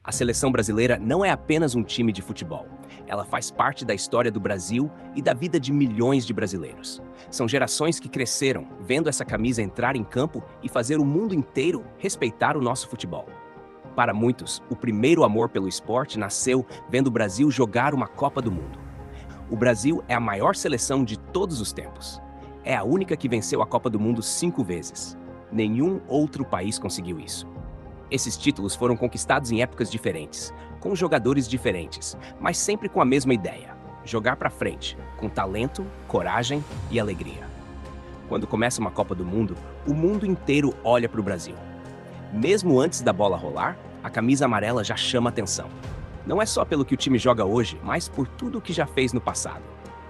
A seleção brasileira não é apenas um time de futebol. Ela faz parte da história do Brasil e da vida de milhões de brasileiros. São gerações que cresceram vendo essa camisa entrar em campo e fazer o mundo inteiro respeitar o nosso futebol. Para muitos, o primeiro amor pelo esporte nasceu vendo o Brasil jogar uma Copa do Mundo. O Brasil é a maior seleção de todos os tempos. É a única que venceu a Copa do Mundo 5 vezes. Nenhum outro país conseguiu isso. Esses títulos foram conquistados em épocas diferentes, com jogadores diferentes, mas sempre com a mesma ideia: jogar para frente, com talento, coragem e alegria. Quando começa uma Copa do Mundo, o mundo inteiro olha para o Brasil. Mesmo antes da bola rolar, a camisa amarela já chama atenção. Não é só pelo que o time joga hoje, mas por tudo o que já fez no passado.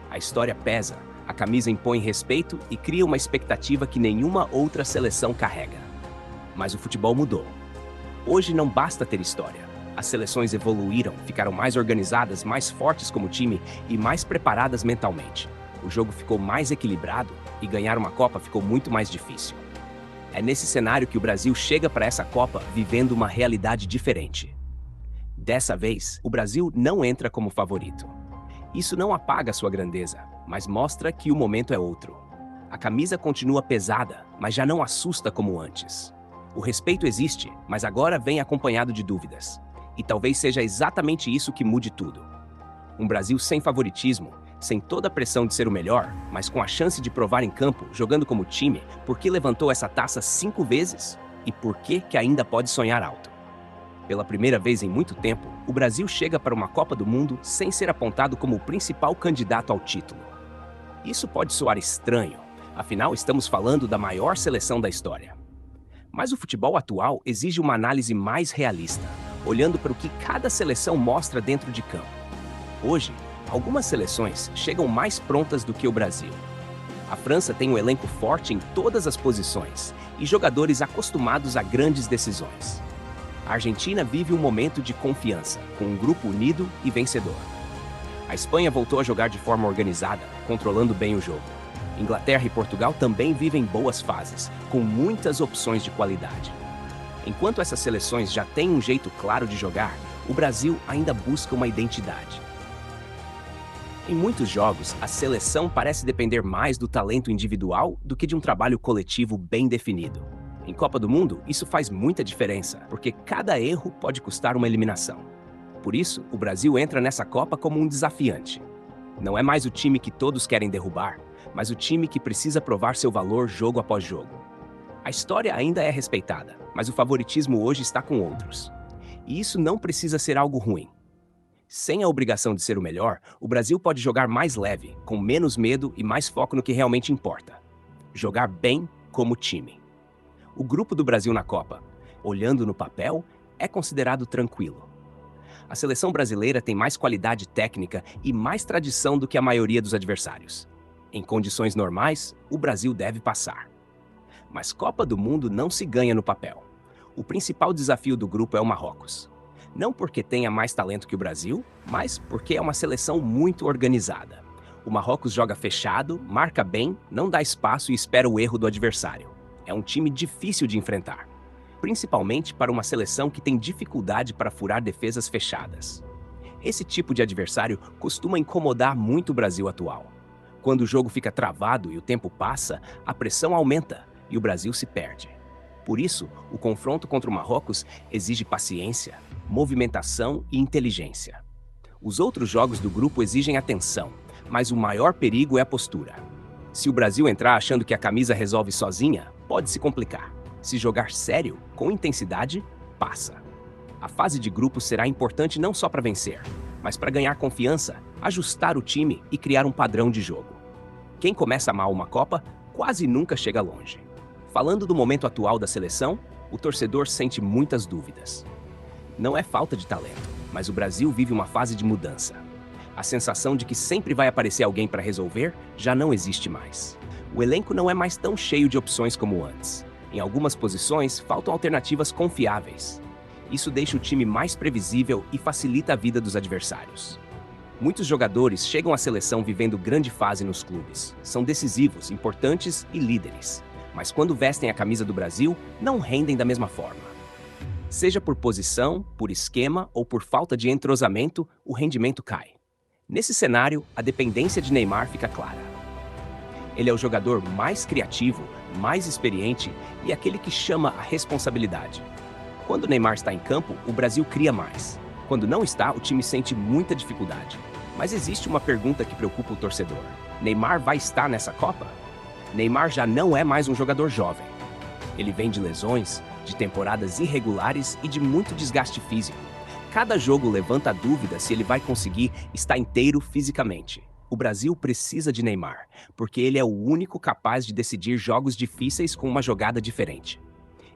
A história pesa, a camisa impõe respeito e cria uma expectativa que nenhuma outra seleção carrega. Mas o futebol mudou. Hoje não basta ter história. As seleções evoluíram, ficaram mais organizadas, mais fortes como time e mais preparadas mentalmente. O jogo ficou mais equilibrado e ganhar uma Copa ficou muito mais difícil. É nesse cenário que o Brasil chega para essa Copa vivendo uma realidade diferente. Dessa vez, o Brasil não entra como favorito. Isso não apaga sua grandeza, mas mostra que o momento é outro. A camisa continua pesada, mas já não assusta como antes. O respeito existe, mas agora vem acompanhado de dúvidas. E talvez seja exatamente isso que mude tudo. Um Brasil sem favoritismo, sem toda a pressão de ser o melhor, mas com a chance de provar em campo, jogando como time, por que levantou essa taça 5 vezes e por que ainda pode sonhar alto. Pela primeira vez em muito tempo, o Brasil chega para uma Copa do Mundo sem ser apontado como o principal candidato ao título. Isso pode soar estranho, afinal estamos falando da maior seleção da história. Mas o futebol atual exige uma análise mais realista, olhando para o que cada seleção mostra dentro de campo. Hoje, algumas seleções chegam mais prontas do que o Brasil. A França tem um elenco forte em todas as posições e jogadores acostumados a grandes decisões. A Argentina vive um momento de confiança, com um grupo unido e vencedor. A Espanha voltou a jogar de forma organizada, controlando bem o jogo. Inglaterra e Portugal também vivem boas fases, com muitas opções de qualidade. Enquanto essas seleções já têm um jeito claro de jogar, o Brasil ainda busca uma identidade. Em muitos jogos, a seleção parece depender mais do talento individual do que de um trabalho coletivo bem definido. Em Copa do Mundo, isso faz muita diferença, porque cada erro pode custar uma eliminação. Por isso, o Brasil entra nessa Copa como um desafiante. Não é mais o time que todos querem derrubar, mas o time que precisa provar seu valor jogo após jogo. A história ainda é respeitada, mas o favoritismo hoje está com outros. E isso não precisa ser algo ruim. Sem a obrigação de ser o melhor, o Brasil pode jogar mais leve, com menos medo e mais foco no que realmente importa: jogar bem como time. O grupo do Brasil na Copa, olhando no papel, é considerado tranquilo. A seleção brasileira tem mais qualidade técnica e mais tradição do que a maioria dos adversários. Em condições normais, o Brasil deve passar. Mas Copa do Mundo não se ganha no papel. O principal desafio do grupo é o Marrocos. Não porque tenha mais talento que o Brasil, mas porque é uma seleção muito organizada. O Marrocos joga fechado, marca bem, não dá espaço e espera o erro do adversário. É um time difícil de enfrentar, principalmente para uma seleção que tem dificuldade para furar defesas fechadas. Esse tipo de adversário costuma incomodar muito o Brasil atual. Quando o jogo fica travado e o tempo passa, a pressão aumenta e o Brasil se perde. Por isso, o confronto contra o Marrocos exige paciência, movimentação e inteligência. Os outros jogos do grupo exigem atenção, mas o maior perigo é a postura. Se o Brasil entrar achando que a camisa resolve sozinha, pode se complicar. Se jogar sério, com intensidade, passa. A fase de grupo será importante não só para vencer, mas para ganhar confiança, ajustar o time e criar um padrão de jogo. Quem começa mal uma Copa quase nunca chega longe. Falando do momento atual da seleção, o torcedor sente muitas dúvidas. Não é falta de talento, mas o Brasil vive uma fase de mudança. A sensação de que sempre vai aparecer alguém para resolver já não existe mais. O elenco não é mais tão cheio de opções como antes. Em algumas posições, faltam alternativas confiáveis. Isso deixa o time mais previsível e facilita a vida dos adversários. Muitos jogadores chegam à seleção vivendo grande fase nos clubes. São decisivos, importantes e líderes. Mas quando vestem a camisa do Brasil, não rendem da mesma forma. Seja por posição, por esquema ou por falta de entrosamento, o rendimento cai. Nesse cenário, a dependência de Neymar fica clara. Ele é o jogador mais criativo, mais experiente e aquele que chama a responsabilidade. Quando Neymar está em campo, o Brasil cria mais. Quando não está, o time sente muita dificuldade. Mas existe uma pergunta que preocupa o torcedor. Neymar vai estar nessa Copa? Neymar já não é mais um jogador jovem. Ele vem de lesões, de temporadas irregulares e de muito desgaste físico. Cada jogo levanta a dúvida se ele vai conseguir estar inteiro fisicamente. O Brasil precisa de Neymar, porque ele é o único capaz de decidir jogos difíceis com uma jogada diferente.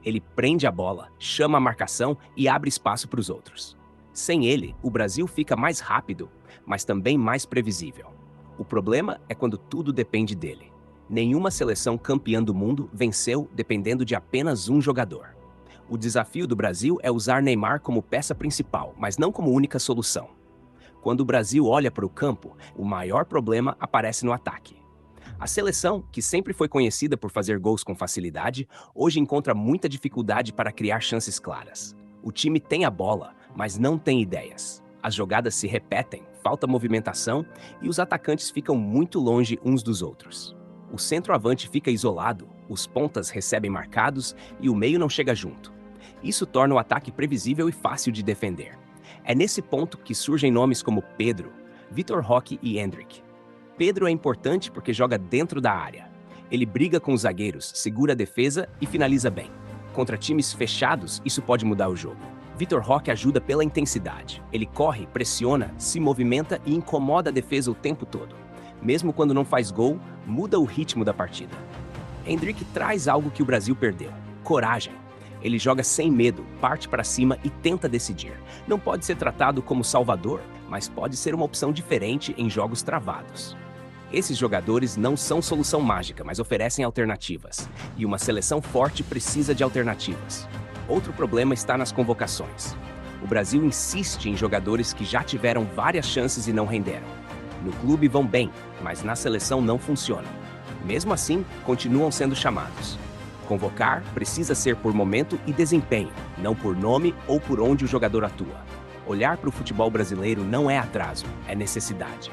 Ele prende a bola, chama a marcação e abre espaço para os outros. Sem ele, o Brasil fica mais rápido, mas também mais previsível. O problema é quando tudo depende dele. Nenhuma seleção campeã do mundo venceu dependendo de apenas um jogador. O desafio do Brasil é usar Neymar como peça principal, mas não como única solução. Quando o Brasil olha para o campo, o maior problema aparece no ataque. A seleção, que sempre foi conhecida por fazer gols com facilidade, hoje encontra muita dificuldade para criar chances claras. O time tem a bola, mas não tem ideias. As jogadas se repetem, falta movimentação e os atacantes ficam muito longe uns dos outros. O centroavante fica isolado, os pontas recebem marcados e o meio não chega junto. Isso torna o ataque previsível e fácil de defender. É nesse ponto que surgem nomes como Pedro, Vitor Roque e Endrick. Pedro é importante porque joga dentro da área. Ele briga com os zagueiros, segura a defesa e finaliza bem. Contra times fechados, isso pode mudar o jogo. Vitor Roque ajuda pela intensidade. Ele corre, pressiona, se movimenta e incomoda a defesa o tempo todo. Mesmo quando não faz gol, muda o ritmo da partida. Endrick traz algo que o Brasil perdeu: coragem. Ele joga sem medo, parte para cima e tenta decidir. Não pode ser tratado como salvador, mas pode ser uma opção diferente em jogos travados. Esses jogadores não são solução mágica, mas oferecem alternativas. E uma seleção forte precisa de alternativas. Outro problema está nas convocações. O Brasil insiste em jogadores que já tiveram várias chances e não renderam. No clube vão bem, mas na seleção não funcionam. Mesmo assim, continuam sendo chamados. Convocar precisa ser por momento e desempenho, não por nome ou por onde o jogador atua. Olhar para o futebol brasileiro não é atraso, é necessidade.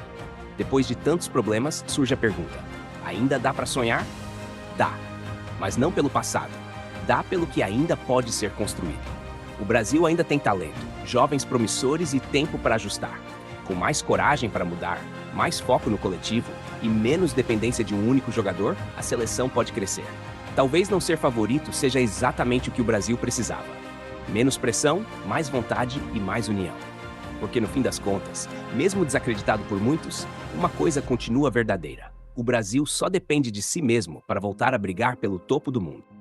Depois de tantos problemas, surge a pergunta: ainda dá para sonhar? Dá, mas não pelo passado. Dá pelo que ainda pode ser construído. O Brasil ainda tem talento, jovens promissores e tempo para ajustar. Com mais coragem para mudar, mais foco no coletivo e menos dependência de um único jogador, a seleção pode crescer. Talvez não ser favorito seja exatamente o que o Brasil precisava. Menos pressão, mais vontade e mais união. Porque no fim das contas, mesmo desacreditado por muitos, uma coisa continua verdadeira: o Brasil só depende de si mesmo para voltar a brigar pelo topo do mundo.